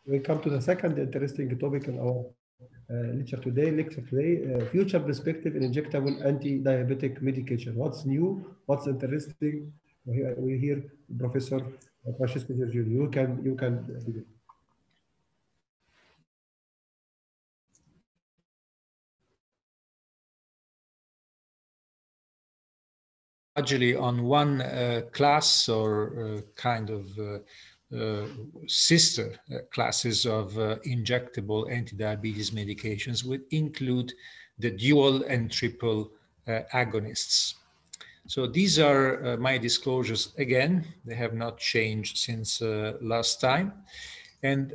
We come to the second interesting topic in our lecture today, future perspective in injectable anti-diabetic medication. What's new? What's interesting? We hear Professor Francesco Gorgino. You can begin. Largely on one class or kind of sister classes of injectable anti-diabetes medications would include the dual and triple agonists. So these are my disclosures again. They have not changed since last time. And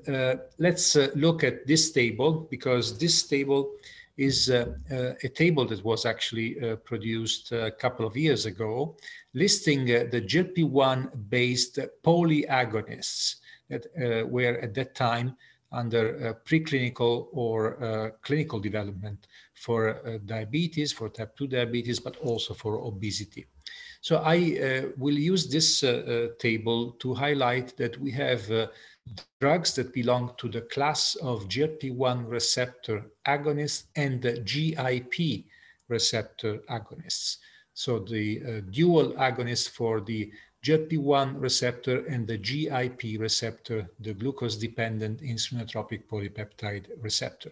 let's look at this table, because this table is a table that was actually produced a couple of years ago, listing the GLP-1 based polyagonists that were at that time under preclinical or clinical development for diabetes, for type 2 diabetes, but also for obesity. So I will use this table to highlight that we have drugs that belong to the class of GLP-1 receptor agonists and the GIP receptor agonists. So the dual agonist for the GLP-1 receptor and the GIP receptor, the glucose-dependent insulinotropic polypeptide receptor.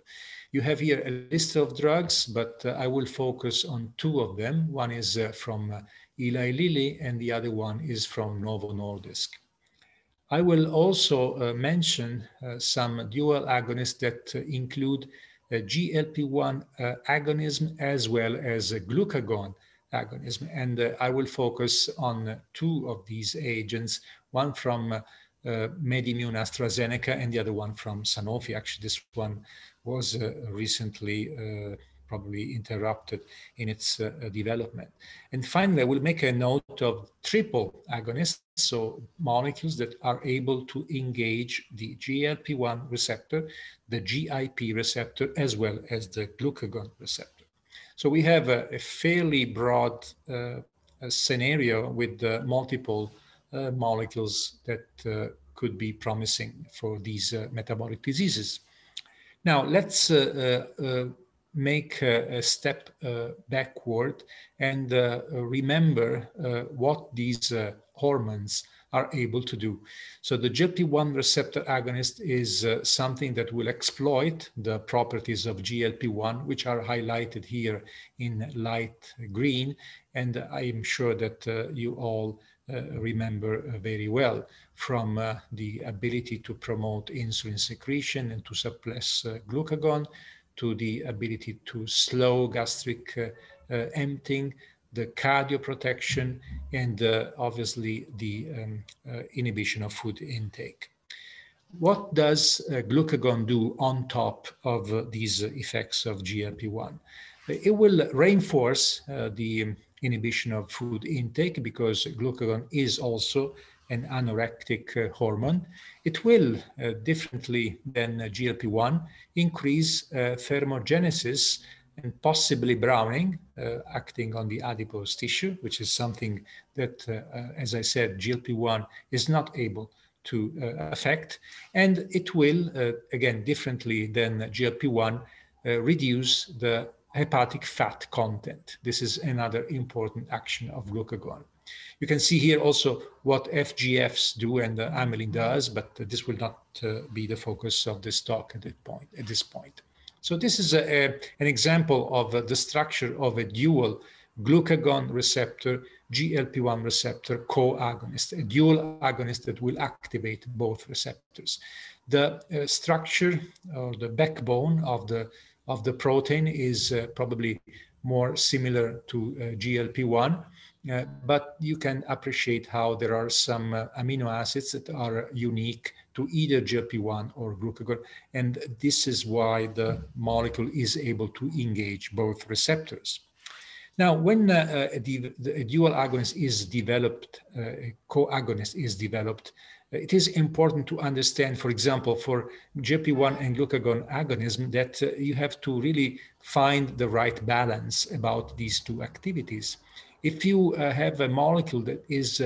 You have here a list of drugs, but I will focus on two of them. One is from Eli Lilly, and the other one is from Novo Nordisk. I will also mention some dual agonists that include GLP-1 agonism as well as glucagon agonism. And I will focus on two of these agents, one from MedImmune AstraZeneca and the other one from Sanofi. Actually, this one was recently probably interrupted in its development. And finally, I will make a note of triple agonists, so molecules that are able to engage the GLP-1 receptor, the GIP receptor, as well as the glucagon receptor. So we have a fairly broad scenario with multiple molecules that could be promising for these metabolic diseases. Now, let's make a step backward and remember what these hormones are able to do. So the GLP-1 receptor agonist is something that will exploit the properties of GLP-1, which are highlighted here in light green. And I'm sure that you all remember very well, from the ability to promote insulin secretion and to suppress glucagon, to the ability to slow gastric emptying, the cardioprotection, and obviously the inhibition of food intake. What does glucagon do on top of these effects of GLP-1? It will reinforce the inhibition of food intake, because glucagon is also an anorectic hormone. It will, differently than GLP-1, increase thermogenesis and possibly browning, acting on the adipose tissue, which is something that, as I said, GLP-1 is not able to affect. And it will, again, differently than GLP-1, reduce the hepatic fat content. This is another important action of glucagon. You can see here also what FGFs do and amylin does, but this will not be the focus of this talk at this point. So this is an example of the structure of a dual glucagon receptor, GLP-1 receptor co-agonist, a dual agonist that will activate both receptors. The structure or the backbone of the protein is probably more similar to GLP-1, but you can appreciate how there are some amino acids that are unique to either GLP-1 or glucagon, and this is why the molecule is able to engage both receptors. Now, when a dual agonist is developed, a co-agonist is developed, it is important to understand, for example, for GLP-1 and glucagon agonism, that you have to really find the right balance about these two activities. If you have a molecule that is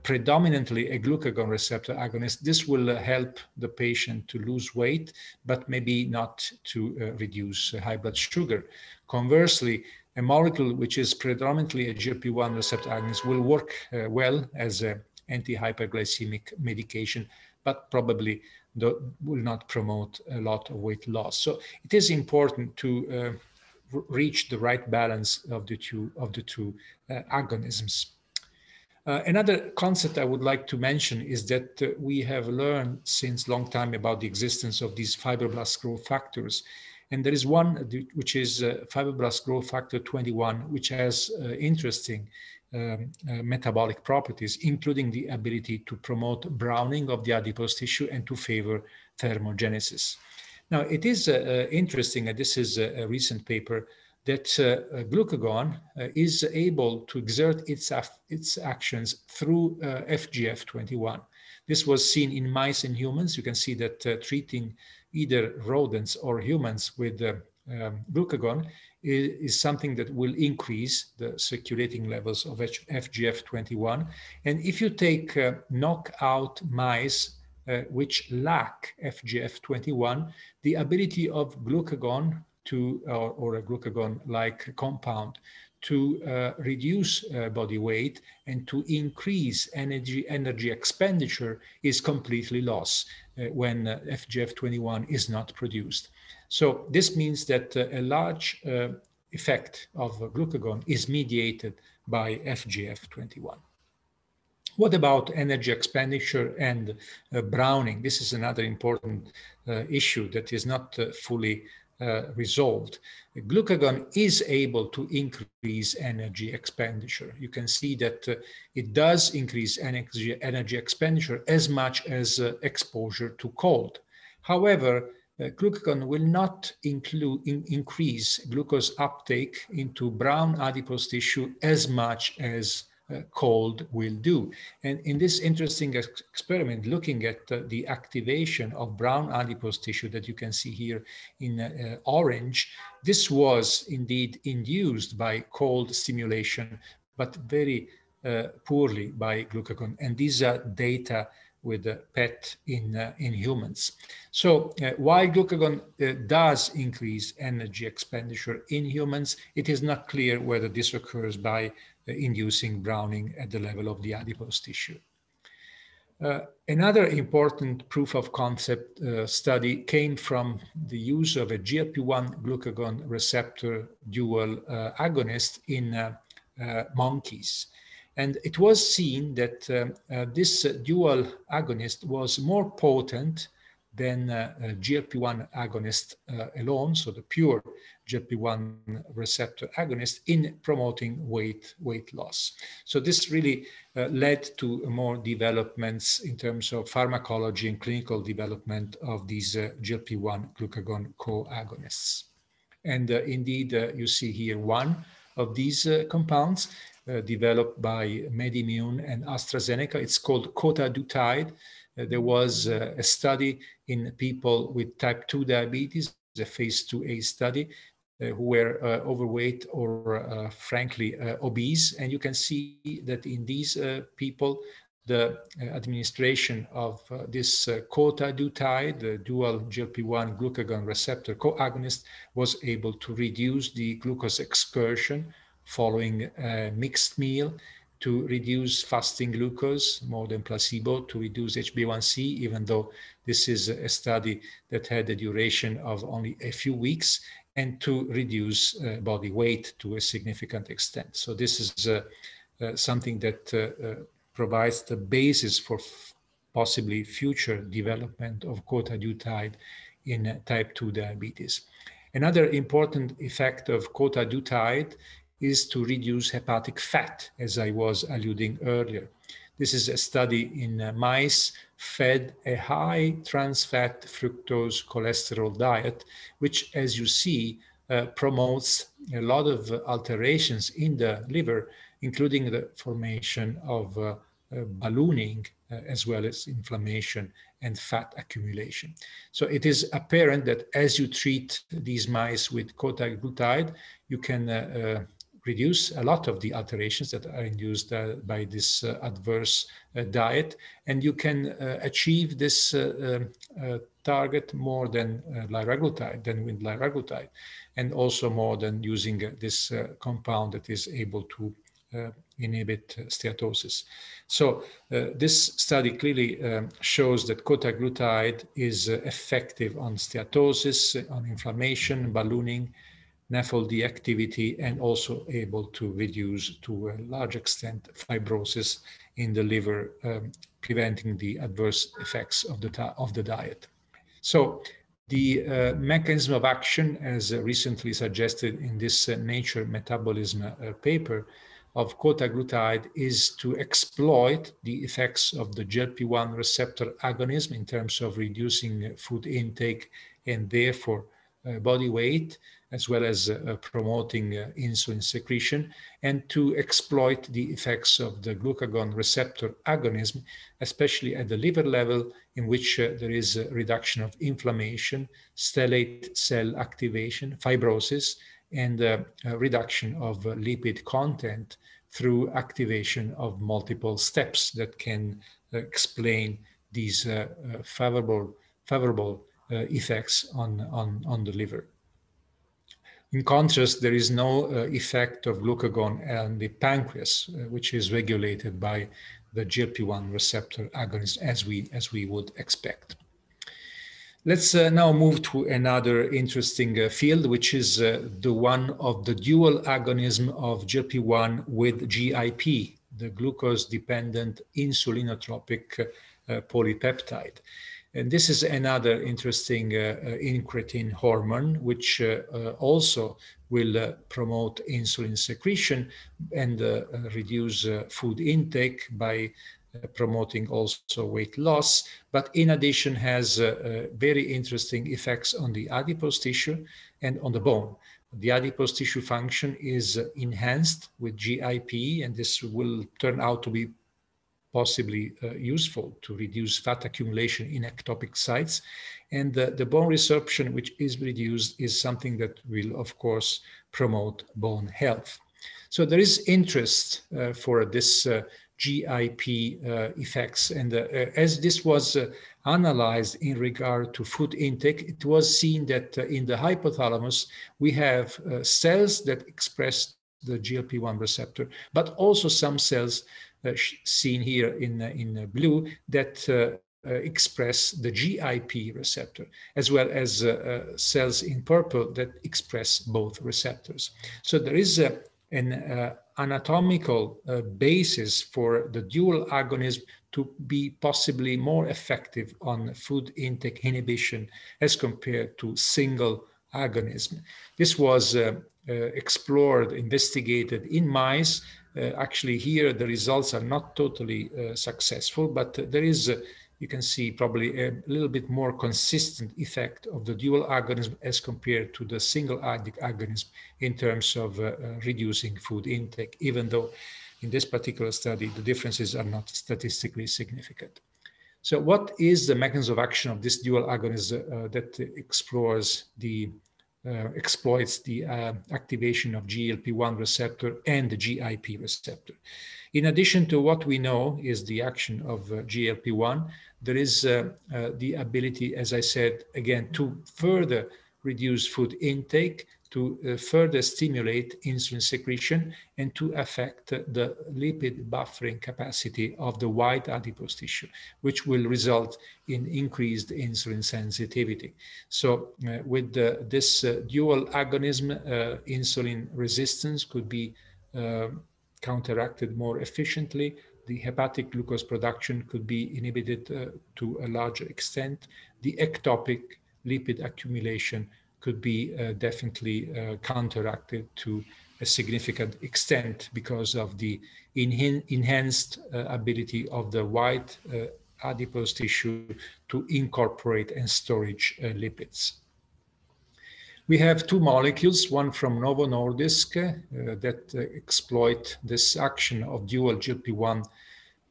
predominantly a glucagon receptor agonist, this will help the patient to lose weight, but maybe not to reduce high blood sugar. Conversely, a molecule which is predominantly a GLP-1 receptor agonist will work well as an anti-hyperglycemic medication, but probably will not promote a lot of weight loss. So it is important to reach the right balance of the two agonisms. Another concept I would like to mention is that we have learned since long time about the existence of these fibroblast growth factors. And there is one which is fibroblast growth factor 21, which has interesting metabolic properties, including the ability to promote browning of the adipose tissue and to favor thermogenesis. Now, it is interesting, and this is a recent paper, that glucagon is able to exert its actions through FGF21. This was seen in mice and humans. You can see that treating either rodents or humans with glucagon is something that will increase the circulating levels of FGF21. And if you take knockout mice which lack FGF21, the ability of glucagon or a glucagon-like compound to reduce body weight and to increase energy expenditure is completely lost when FGF21 is not produced. So this means that a large effect of glucagon is mediated by FGF21. What about energy expenditure and browning? This is another important issue that is not fully resolved. Glucagon is able to increase energy expenditure. You can see that it does increase energy expenditure as much as exposure to cold. However, glucagon will not increase glucose uptake into brown adipose tissue as much as cold will do. And in this interesting experiment, looking at the activation of brown adipose tissue that you can see here in orange, this was indeed induced by cold stimulation, but very poorly by glucagon. And these are data with PET in humans. So while glucagon does increase energy expenditure in humans, it is not clear whether this occurs by inducing browning at the level of the adipose tissue. Another important proof of concept study came from the use of a GLP-1 glucagon receptor dual agonist in monkeys. And it was seen that this dual agonist was more potent than GLP-1 agonist alone, so the pure GLP-1 receptor agonist, in promoting weight loss. So this really led to more developments in terms of pharmacology and clinical development of these GLP-1 glucagon co-agonists. And indeed, you see here one of these compounds developed by MedImmune and AstraZeneca. It's called Cotadutide. There was a study in people with type 2 diabetes, a phase 2A study, who were overweight or frankly obese. And you can see that in these people, the administration of this Cotadutide, the dual GLP-1 glucagon receptor co-agonist, was able to reduce the glucose excursion following a mixed meal, to reduce fasting glucose more than placebo, to reduce HbA1c, even though this is a study that had a duration of only a few weeks, and to reduce body weight to a significant extent. So this is something that provides the basis for possibly future development of Cotadutide in type 2 diabetes. Another important effect of Cotadutide is to reduce hepatic fat, as I was alluding earlier. This is a study in mice fed a high trans fat fructose cholesterol diet, which, as you see, promotes a lot of alterations in the liver, including the formation of ballooning, as well as inflammation and fat accumulation. So it is apparent that as you treat these mice with Cotadutide, you can reduce a lot of the alterations that are induced by this adverse diet, and you can achieve this target more than with liraglutide, and also more than using this compound that is able to inhibit steatosis. So this study clearly shows that cotaglutide is effective on steatosis, on inflammation, ballooning, NAFLD activity, and also able to reduce to a large extent fibrosis in the liver, preventing the adverse effects of the diet. So the mechanism of action, as recently suggested in this Nature Metabolism paper, of cotaglutide is to exploit the effects of the GLP-1 receptor agonism in terms of reducing food intake and therefore body weight, as well as promoting insulin secretion, and to exploit the effects of the glucagon receptor agonism, especially at the liver level, in which there is a reduction of inflammation, stellate cell activation, fibrosis, and a reduction of lipid content through activation of multiple steps that can explain these favorable effects on the liver. In contrast, there is no effect of glucagon on the pancreas, which is regulated by the GLP-1 receptor agonist, as we would expect. Let's now move to another interesting field, which is the one of the dual agonism of GLP-1 with GIP, the glucose-dependent insulinotropic polypeptide. And this is another interesting incretin hormone, which also will promote insulin secretion and reduce food intake by promoting also weight loss, but in addition has very interesting effects on the adipose tissue and on the bone. The adipose tissue function is enhanced with GIP, and this will turn out to be possibly useful to reduce fat accumulation in ectopic sites. And the bone resorption, which is reduced, is something that will, of course, promote bone health. So there is interest for this GIP effects. And as this was analyzed in regard to food intake, it was seen that in the hypothalamus, we have cells that express the GLP-1 receptor, but also some cells seen here in blue that express the GIP receptor, as well as cells in purple that express both receptors. So there is an anatomical basis for the dual agonism to be possibly more effective on food intake inhibition as compared to single agonism. This was explored, investigated in mice. Actually, here the results are not totally successful, but there is, you can see probably a little bit more consistent effect of the dual agonism as compared to the single agonism in terms of reducing food intake, even though in this particular study the differences are not statistically significant. So what is the mechanism of action of this dual agonism that exploits the activation of GLP-1 receptor and the GIP receptor? In addition to what we know is the action of GLP-1, there is the ability, as I said, again, to further reduce food intake, to further stimulate insulin secretion, and to affect the lipid buffering capacity of the white adipose tissue, which will result in increased insulin sensitivity. So with this dual agonism, insulin resistance could be counteracted more efficiently. The hepatic glucose production could be inhibited to a larger extent. The ectopic lipid accumulation could be definitely counteracted to a significant extent because of the enhanced ability of the white adipose tissue to incorporate and storage lipids. We have two molecules, one from Novo Nordisk that exploit this action of dual GLP-1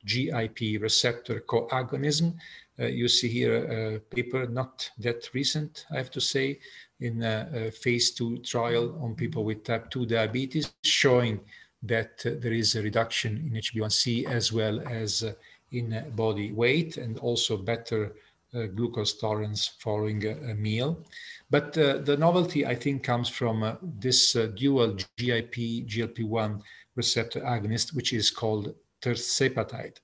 GIP receptor coagonism. You see here a paper, not that recent, I have to say, in a phase 2 trial on people with type 2 diabetes, showing that there is a reduction in HbA1c as well as in body weight, and also better glucose tolerance following a meal. But the novelty, I think, comes from this dual GLP-1 receptor agonist, which is called Terceptide.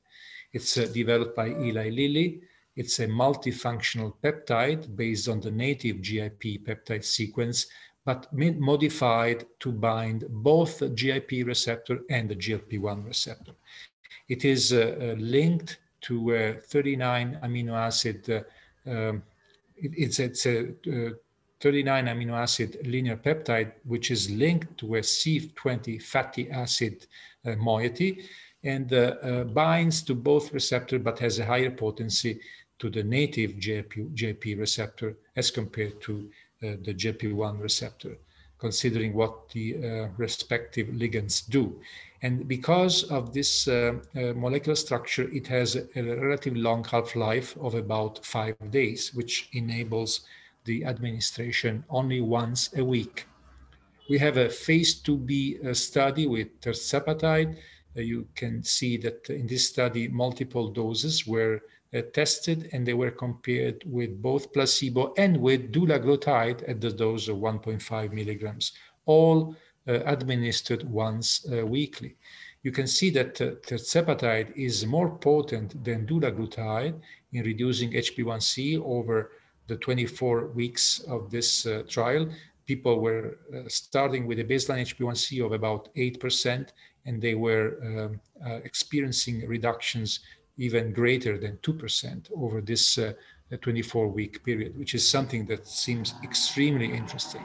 It's developed by Eli Lilly. It's a multifunctional peptide based on the native GIP peptide sequence, but modified to bind both the GIP receptor and the GLP-1 receptor. It is linked to 39 amino acid. It's a 39 amino acid linear peptide, which is linked to a C20 fatty acid moiety, and binds to both receptor, but has a higher potency to the native GIP receptor as compared to the GLP-1 receptor, considering what the respective ligands do. And because of this molecular structure, it has a relatively long half-life of about 5 days, which enables the administration only once a week. We have a phase 2b study with Terceptide. You can see that in this study, multiple doses were tested, and they were compared with both placebo and with dulaglutide at the dose of 1.5 milligrams, all administered once weekly. You can see that Terceptide is more potent than dulaglutide in reducing HbA1c over the 24 weeks of this trial. People were starting with a baseline HbA1c of about 8%, and they were experiencing reductions even greater than 2% over this 24-week period, which is something that seems extremely interesting.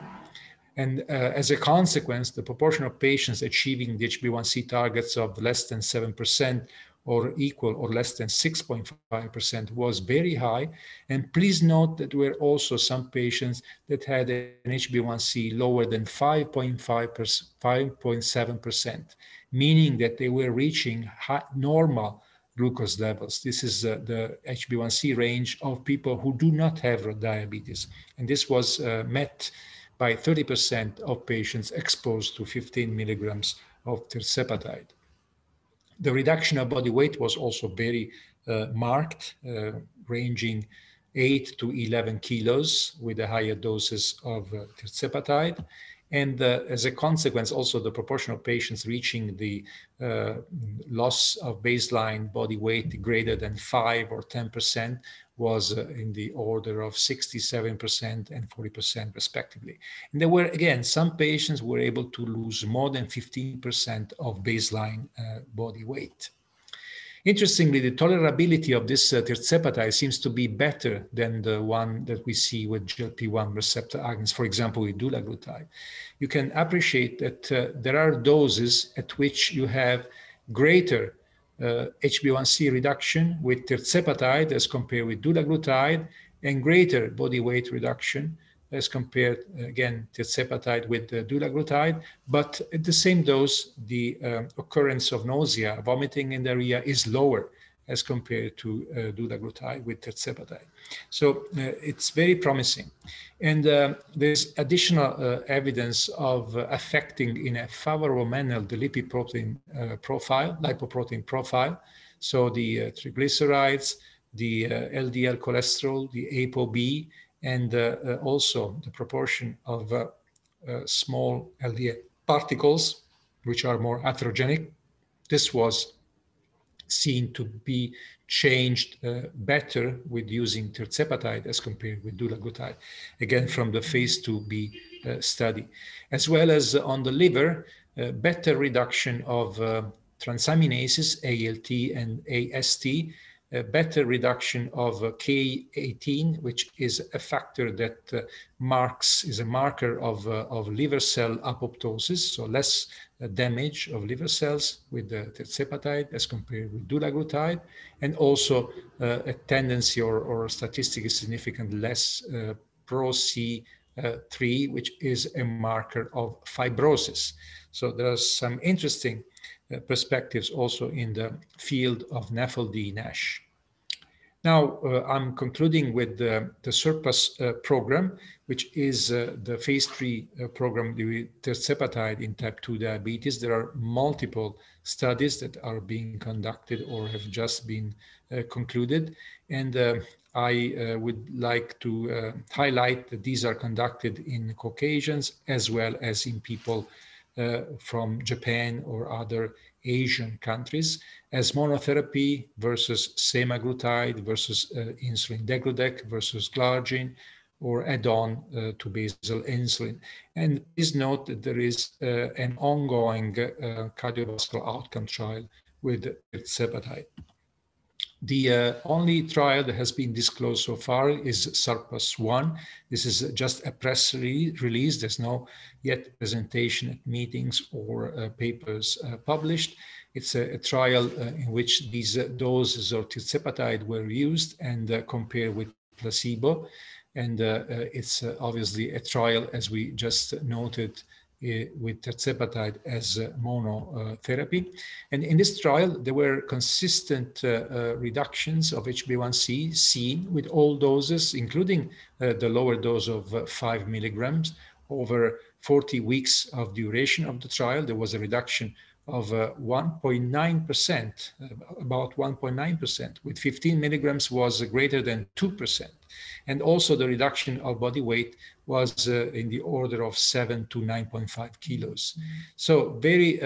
And as a consequence, the proportion of patients achieving the HbA1c targets of less than 7% or equal or less than 6.5% was very high. And please note that there were also some patients that had an HbA1c lower than 5.7%, meaning that they were reaching normal glucose levels. This is the HbA1c range of people who do not have diabetes. And this was met by 30% of patients exposed to 15 milligrams of Terceptide. The reduction of body weight was also very marked, ranging 8 to 11 kilos with the higher doses of Terceptide. And as a consequence, also the proportion of patients reaching the loss of baseline body weight greater than 5 or 10% was in the order of 67% and 40% respectively. And there were, again, some patients were able to lose more than 15% of baseline body weight. Interestingly, the tolerability of this Terceptide seems to be better than the one that we see with GLP-1 receptor agonists, for example, with dulaglutide. You can appreciate that there are doses at which you have greater HbA1c reduction with Terceptide as compared with dulaglutide, and greater body weight reduction as compared, again, Terceptide with dulaglutide. But at the same dose, the occurrence of nausea, vomiting, and diarrhea is lower as compared to dulaglutide with Terceptide. So it's very promising. And there's additional evidence of affecting in a favorable manner the lipoprotein profile. So the triglycerides, the LDL cholesterol, the ApoB, and also the proportion of small LDL particles, which are more atherogenic. This was seen to be changed better with using Terceptide as compared with dulaglutide, again from the phase 2b study. As well as on the liver, better reduction of transaminases, ALT and AST, a better reduction of K18, which is a factor that is a marker of liver cell apoptosis, so less damage of liver cells with the Terceptide as compared with dulaglutide, and also a tendency or statistically significant less ProC3, which is a marker of fibrosis. So there are some interesting perspectives also in the field of NAFLD NASH. Now, I'm concluding with the SURPASS program, which is the phase 3 program with Terceptide in type 2 diabetes. There are multiple studies that are being conducted or have just been concluded. And I would like to highlight that these are conducted in Caucasians as well as in people from Japan or other Asian countries as monotherapy versus semaglutide versus insulin degludec versus glargine or add-on to basal insulin. And please note that there is an ongoing cardiovascular outcome trial with Terceptide. The only trial that has been disclosed so far is SURPASS-1. This is just a press release. There's no yet presentation at meetings or papers published. It's a trial in which these doses of Terceptide were used and compared with placebo. And it's obviously a trial, as we just noted, with Terceptide as monotherapy. And in this trial, there were consistent reductions of HbA1c seen with all doses, including the lower dose of 5 milligrams. Over 40 weeks of duration of the trial, there was a reduction of 1.9%, about 1.9%, with 15 milligrams was greater than 2%. And also the reduction of body weight was in the order of 7 to 9.5 kilos. So very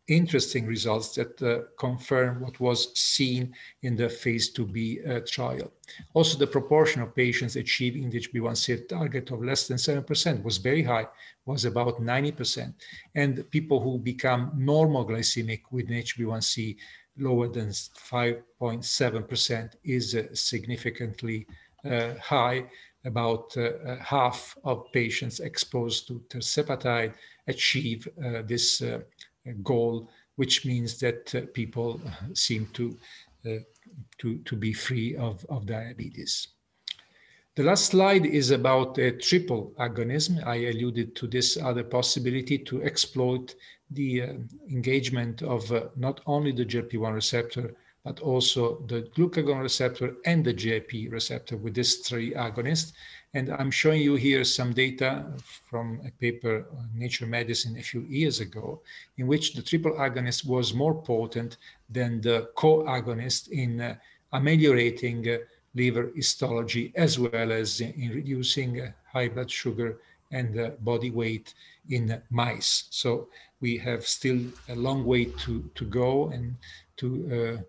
interesting results that confirm what was seen in the phase 2b trial. Also, the proportion of patients achieving the HbA1c target of less than 7% was very high, was about 90%. And people who become normal glycemic with an HbA1c lower than 5.7% is significantly high. About half of patients exposed to Terceptide achieve this goal, which means that people seem to be free of diabetes. The last slide is about a triple agonism. I alluded to this other possibility to exploit the engagement of not only the GLP1 receptor, but also the glucagon receptor and the GIP receptor with these three agonists. And I'm showing you here some data from a paper on Nature Medicine a few years ago, in which the triple agonist was more potent than the co-agonist in ameliorating liver histology, as well as in reducing high blood sugar and body weight in mice. So we have still a long way to go and to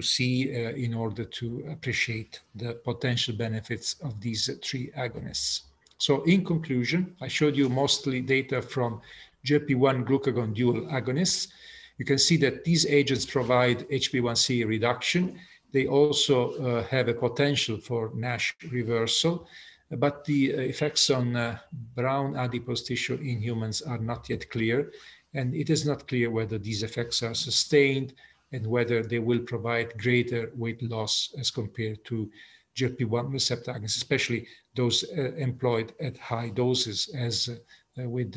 see in order to appreciate the potential benefits of these three agonists. So in conclusion, I showed you mostly data from GLP1 glucagon dual agonists. You can see that these agents provide HbA1c reduction. They also have a potential for NASH reversal, but the effects on brown adipose tissue in humans are not yet clear, and it is not clear whether these effects are sustained and whether they will provide greater weight loss as compared to GLP-1 receptor agonists, especially those employed at high doses, as with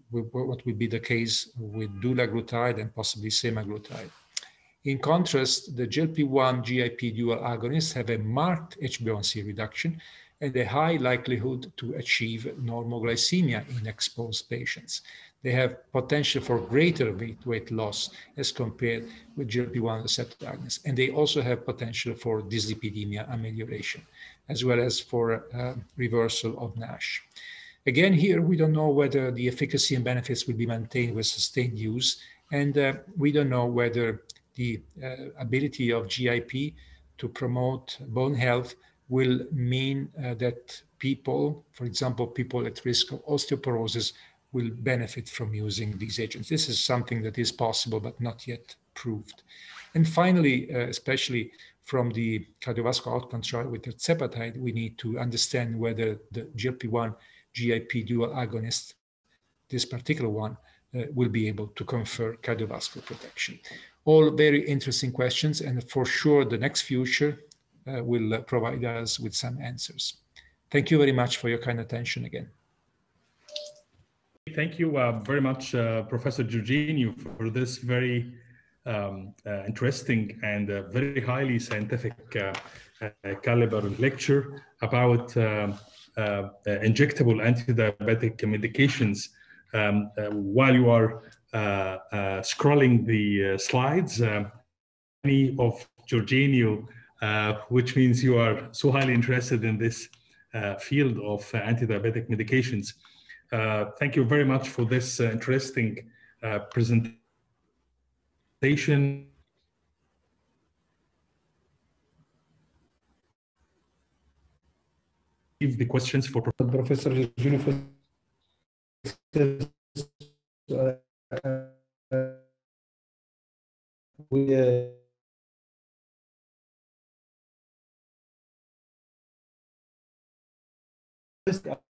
what would be the case with dulaglutide and possibly semaglutide. In contrast, the GLP-1 GIP dual agonists have a marked HbA1c reduction and a high likelihood to achieve normal glycemia in exposed patients. They have potential for greater weight loss as compared with GLP-1 receptor agonists, and they also have potential for dyslipidemia amelioration, as well as for reversal of NASH. Again, here we don't know whether the efficacy and benefits will be maintained with sustained use, and we don't know whether the ability of GIP to promote bone health will mean that people, for example, people at risk of osteoporosis, will benefit from using these agents. This is something that is possible, but not yet proved. And finally, especially from the cardiovascular outcome trial with Terceptide, we need to understand whether the GLP-1 GIP dual agonist, this particular one, will be able to confer cardiovascular protection. All very interesting questions, and for sure the next future will provide us with some answers. Thank you very much for your kind attention again. Thank you very much, Professor Gorgino, for this very interesting and very highly scientific caliber lecture about injectable antidiabetic medications. While you are scrolling the slides, any of Gorgino, which means you are so highly interested in this field of antidiabetic medications. Thank you very much for this interesting presentation. Leave the questions for Professor Gorgino for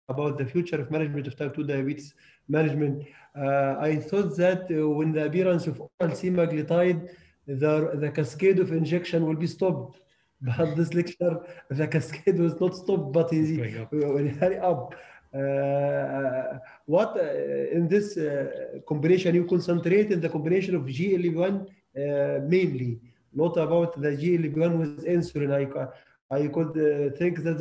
about the future of management of type 2 diabetes management. I thought that when the appearance of oral semaglutide, the cascade of injection will be stopped. But this lecture, the cascade was not stopped, but will hurry up. What in this combination, you concentrate in the combination of GLP1 mainly, not about the GLP1 with insulin. I could think that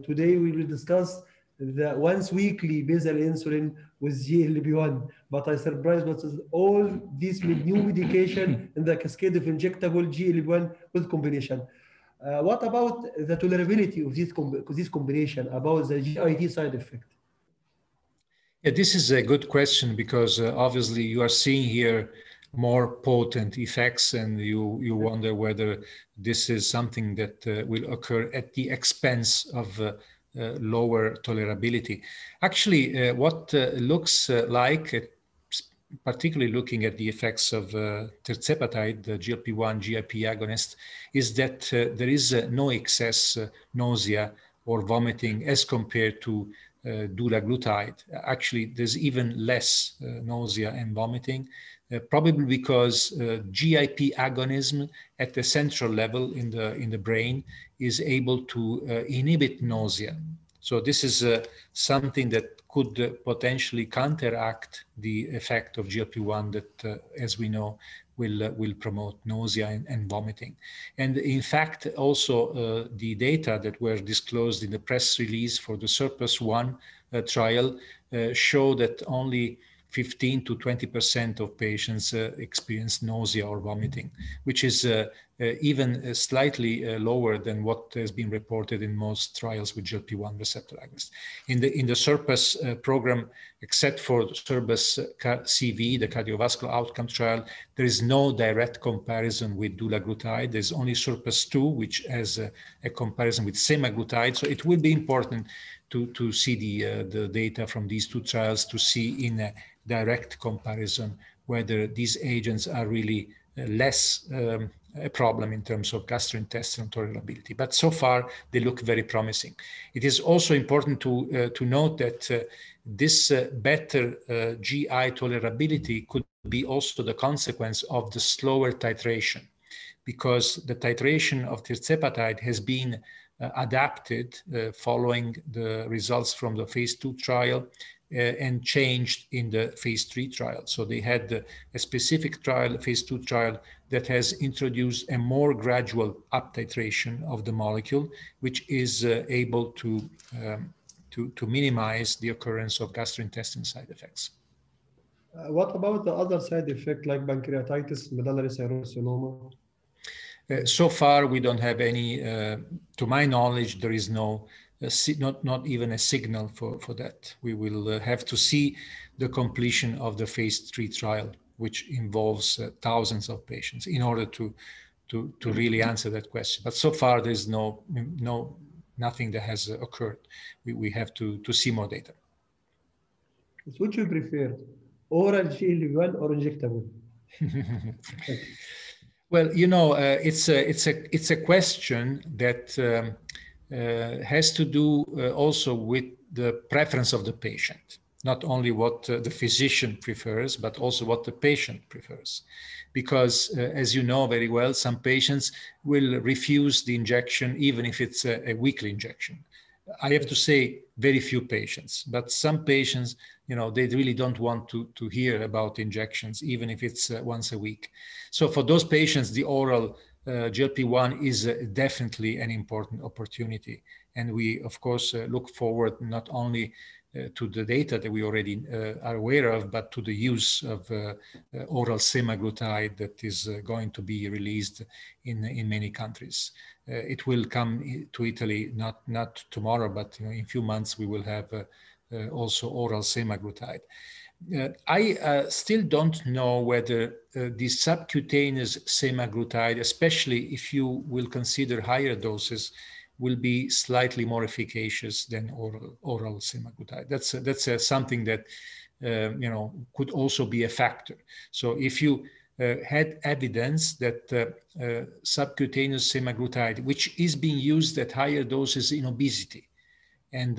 today we will discuss the once weekly basal insulin with GLP1, but I surprised what is all these new medication in the cascade of injectable GLP1 with combination. What about the tolerability of this combination, about the GIT side effect? Yeah, this is a good question because obviously you are seeing here more potent effects, and you wonder whether this is something that will occur at the expense of lower tolerability. Actually, what looks like, particularly looking at the effects of Terceptide, the GLP1 GIP agonist, is that there is no excess nausea or vomiting as compared to dulaglutide. Actually, there's even less nausea and vomiting, probably because GIP agonism at the central level in the brain is able to inhibit nausea. So this is something that could potentially counteract the effect of GLP-1 that, as we know, will promote nausea and vomiting. And in fact, also the data that were disclosed in the press release for the SURPASS-1 trial show that only 15 to 20% of patients experience nausea or vomiting, which is even slightly lower than what has been reported in most trials with GLP-1 receptor agonists. In the SURPASS program, except for SURPASS-CV, the cardiovascular outcome trial, there is no direct comparison with dulaglutide. There's only SURPASS-2, which has a comparison with semaglutide. So it will be important to see the data from these two trials to see in a direct comparison whether these agents are really less a problem in terms of gastrointestinal tolerability. But so far, they look very promising. It is also important to note that this better GI tolerability could be also the consequence of the slower titration, because the titration of Terceptide has been adapted following the results from the phase 2 trial and changed in the phase 3 trial. So they had a specific trial, phase 2 trial, that has introduced a more gradual up titration of the molecule, which is able to minimize the occurrence of gastrointestinal side effects. What about the other side effect like pancreatitis, medullary carcinoma? So far, we don't have any, to my knowledge, there is no, not even a signal for that. We will have to see the completion of the phase 3 trial, which involves thousands of patients in order to really answer that question. But so far, there's nothing that has occurred. We have to see more data. Which you prefer, oral GLP-1 or injectable? Well, you know, it's a question that has to do also with the preference of the patient, not only what the physician prefers, but also what the patient prefers. Because as you know very well, some patients will refuse the injection even if it's a weekly injection. I have to say very few patients, but some patients, you know, they really don't want to hear about injections, even if it's once a week. So for those patients, the oral GLP-1 is definitely an important opportunity. And we, of course, look forward not only to the data that we already are aware of, but to the use of oral semaglutide that is going to be released in many countries. It will come to Italy not tomorrow, but in a few months we will have also oral semaglutide. I still don't know whether the subcutaneous semaglutide, especially if you will consider higher doses, will be slightly more efficacious than oral semaglutide. That's something that you know, could also be a factor. So if you had evidence that subcutaneous semaglutide, which is being used at higher doses in obesity, and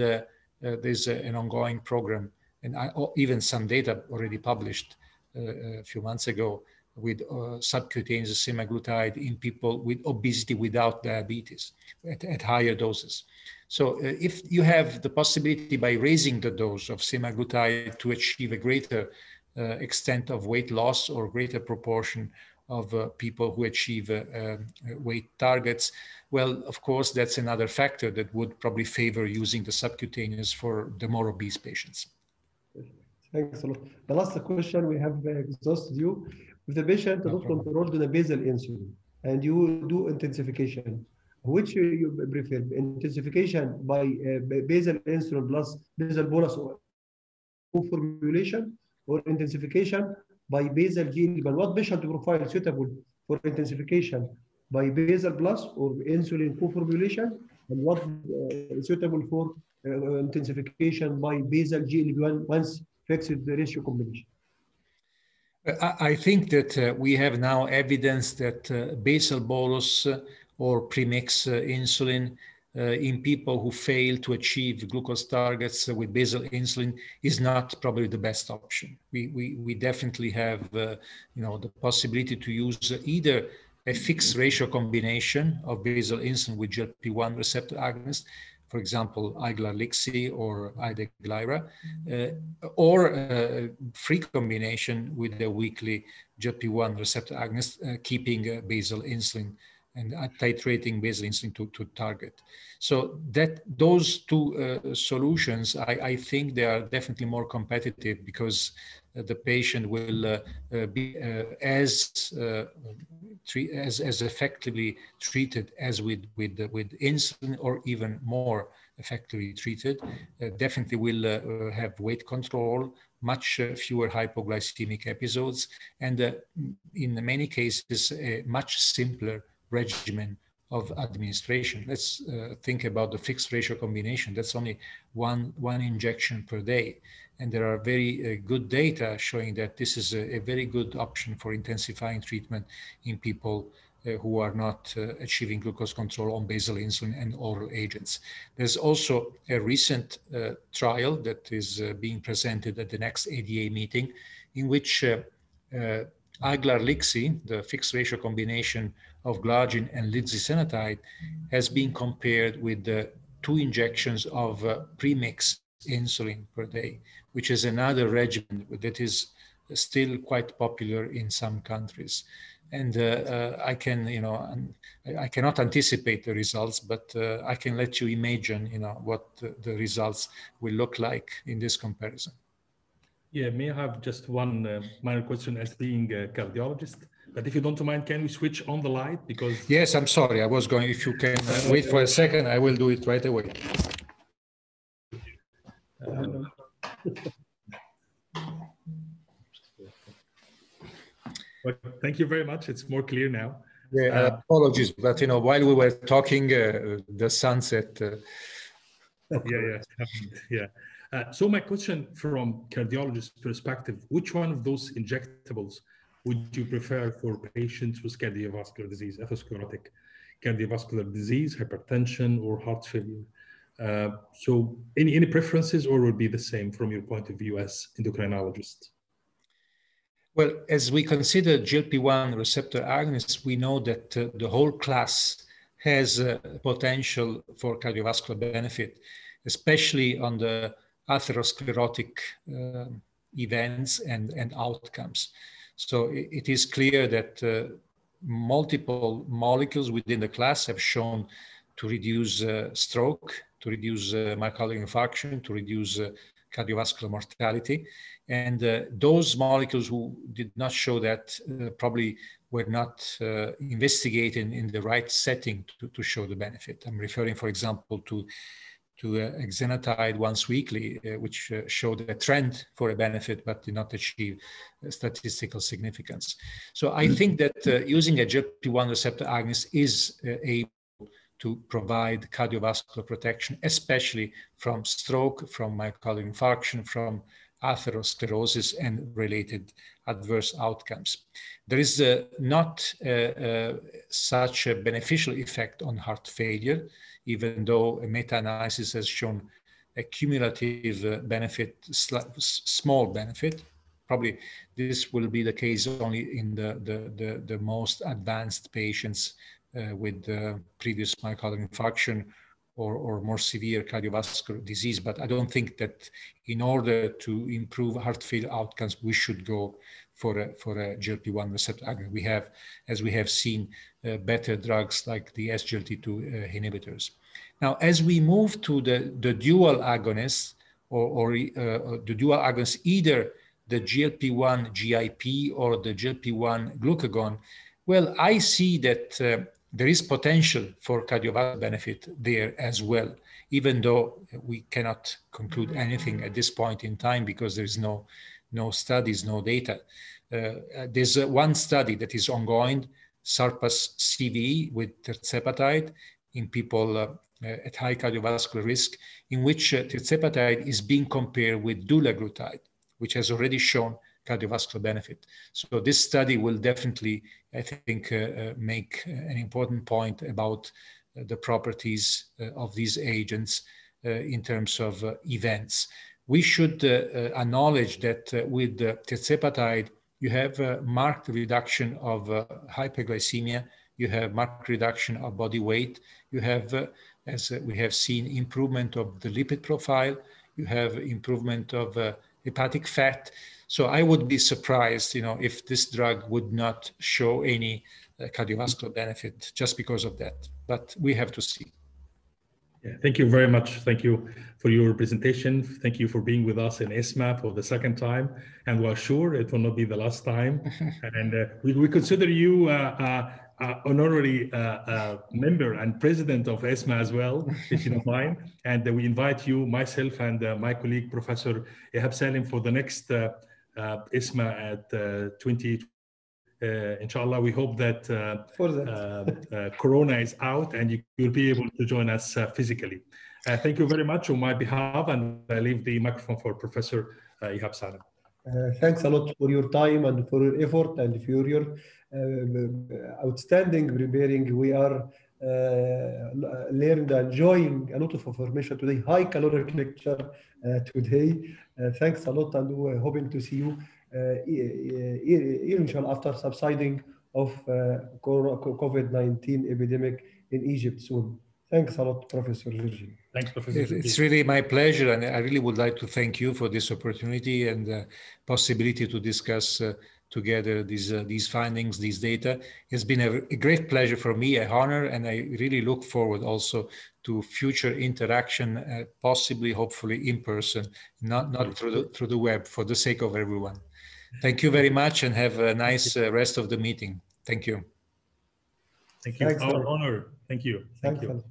there's an ongoing program, and even some data already published a few months ago with subcutaneous semaglutide in people with obesity without diabetes at higher doses. So if you have the possibility by raising the dose of semaglutide to achieve a greater extent of weight loss or greater proportion of people who achieve weight targets, well, of course, that's another factor that would probably favor using the subcutaneous for the more obese patients. Thanks a lot. The last question, we have exhausted you. If the patient is not controlled on a basal insulin and you do intensification, which you prefer, intensification by basal insulin plus basal bolus or co-formulation, or intensification by basal GLP-1? What patient profile suitable for intensification by basal plus or insulin co-formulation, and what suitable for intensification by basal GLP-1 once fixed ratio combination? I think that we have now evidence that basal bolus or premix insulin in people who fail to achieve glucose targets with basal insulin is not probably the best option. We definitely have you know, the possibility to use either a fixed ratio combination of basal insulin with GLP-1 receptor agonist, for example, Iglar-Lixi or Ideglira, or free combination with a weekly GLP-1 receptor agonist, keeping basal insulin and titrating basal insulin to target. So that those two solutions, I think they are definitely more competitive because the patient will be as effectively treated as with insulin, or even more effectively treated. Definitely will have weight control, much fewer hypoglycemic episodes, and in many cases a much simpler regimen of administration. Let's think about the fixed ratio combination. That's only one injection per day. And there are very good data showing that this is a very good option for intensifying treatment in people who are not achieving glucose control on basal insulin and oral agents. There's also a recent trial that is being presented at the next ADA meeting, in which Iglar-Lixi, the fixed ratio combination of glargine and lixisenatide, has been compared with the 2 injections of premix insulin per day, which is another regimen that is still quite popular in some countries. And I can, you know, I cannot anticipate the results, but I can let you imagine, you know, what the results will look like in this comparison. Yeah, may I have just one minor question as being a cardiologist? But if you don't mind, can we switch on the light? Because yes, I'm sorry, I was going. If you can wait for a second, I will do it right away. But thank you very much. It's more clear now. Yeah, apologies, but you know, while we were talking, the sunset. Yeah. So my question from cardiologist perspective: which one of those injectables would you prefer for patients with cardiovascular disease, atherosclerotic cardiovascular disease, hypertension, or heart failure? So any preferences, or would be the same from your point of view as endocrinologist? Well, as we consider GLP-1 receptor agonists, we know that the whole class has potential for cardiovascular benefit, especially on the atherosclerotic events and outcomes. So it is clear that multiple molecules within the class have shown to reduce stroke, to reduce myocardial infarction, to reduce cardiovascular mortality. And those molecules who did not show that probably were not investigated in the right setting to show the benefit. I'm referring, for example, to exenatide once weekly, which showed a trend for a benefit, but did not achieve statistical significance. So I think that using a GLP-1 receptor agonist is able to provide cardiovascular protection, especially from stroke, from myocardial infarction, from atherosclerosis and related adverse outcomes. There is not such a beneficial effect on heart failure, even though a meta-analysis has shown a cumulative benefit, small benefit. Probably this will be the case only in the most advanced patients with previous myocardial infarction or more severe cardiovascular disease. But I don't think that in order to improve heart failure outcomes, we should go for a GLP-1 receptor agonist. We have, as we have seen, better drugs like the SGLT2 inhibitors. Now, as we move to the dual agonists or the dual agonists, either the GLP-1 GIP or the GLP-1 glucagon, well, I see that there is potential for cardiovascular benefit there as well, even though we cannot conclude anything at this point in time because there is no studies, no data. There's one study that is ongoing, SURPASS-CV with Terceptide in people at high cardiovascular risk, in which Terceptide is being compared with dulaglutide, which has already shown cardiovascular benefit. So this study will definitely, I think, make an important point about the properties of these agents in terms of events. We should acknowledge that with Terceptide, you have a marked reduction of hyperglycemia, you have marked reduction of body weight, you have, as we have seen, improvement of the lipid profile, you have improvement of hepatic fat. So I would be surprised, if this drug would not show any cardiovascular benefit just because of that. But we have to see. Yeah, thank you very much. Thank you for your presentation. Thank you for being with us in ISMA for the second time. And we're sure it will not be the last time. And we consider you honorary member and president of ISMA as well, if you don't mind. And we invite you, myself and my colleague, Professor Ihab Salim, for the next ISMA at 2020. Inshallah, we hope that Corona is out and you'll be able to join us physically. Thank you very much on my behalf, and I leave the microphone for Professor Ihab Salim. Thanks a lot for your time and for your effort and for your outstanding preparing. We are learning and enjoying a lot of information today, high caloric lecture today. Thanks a lot, and we're hoping to see you inshallah after subsiding of COVID-19 epidemic in Egypt soon. Thanks a lot, Professor Gorgino. Thanks, Professor. It's really my pleasure, and I really would like to thank you for this opportunity and the possibility to discuss together these findings, these data. It's been a great pleasure for me, an honor, and I really look forward also to future interaction, possibly, hopefully, in person, not through the web, for the sake of everyone. Thank you very much, and have a nice rest of the meeting. Thank you. Thank you. Our honor. Thank you. Thank you.